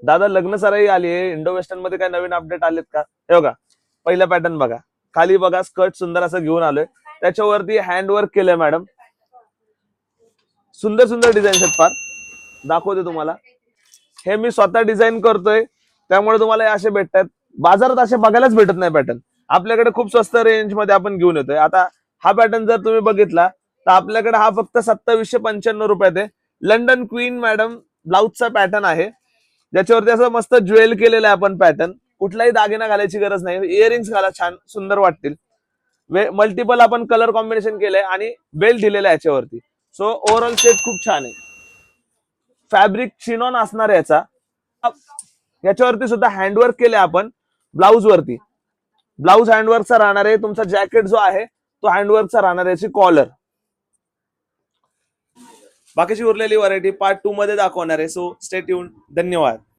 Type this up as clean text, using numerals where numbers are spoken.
दादा लग्न सराई आली आहे, इंडो वेस्टर्न मध्ये काय नवीन अपडेट आलेत का? हे बघा, पहिला पॅटर्न बघा, खाली बघा स्कर्ट सुंदर असं घेऊन आलोय, त्याच्यावरती हँडवर्क केलंय मॅडम. सुंदर सुंदर डिझाईन आहेत फार, दाखवते तुम्हाला. हे मी स्वतः डिझाईन करतोय, त्यामुळे तुम्हाला हे असे भेटतात. बाजारात असे बघायलाच भेटत नाही पॅटर्न. आपल्याकडे खूप स्वस्त रेंज मध्ये आपण घेऊन येतोय. आता हा पॅटर्न जर तुम्ही बघितला तर आपल्याकडे हा फक्त 2795 रुपयात आहे. लंडन क्वीन मॅडम ब्लाउजचा पॅटर्न आहे, ज्याच्यावरती असं मस्त ज्वेल केलेलं आहे आपण पॅटर्न. कुठलाही दागिना घालायची गरज नाही, इयरिंग्स घाला, छान सुंदर वाटतील. मल्टिपल आपण कलर कॉम्बिनेशन केलंय आणि बेल्ट दिलेला आहे याच्यावरती. सो ओव्हरऑल सेट खूप छान आहे. फॅब्रिक चिनॉन असणार आहे याचा. याच्यावरती सुद्धा हँडवर्क केले आपण ब्लाऊज वरती. ब्लाऊज हँडवर्कचा राहणार आहे. तुमचा जॅकेट जो आहे तो हँडवर्कचा राहणार आहे. याची कॉलर. बाकीची उरलेली व्हरायटी पार्ट 2 मध्ये दाखवणार आहे. So stay tune. धन्यवाद.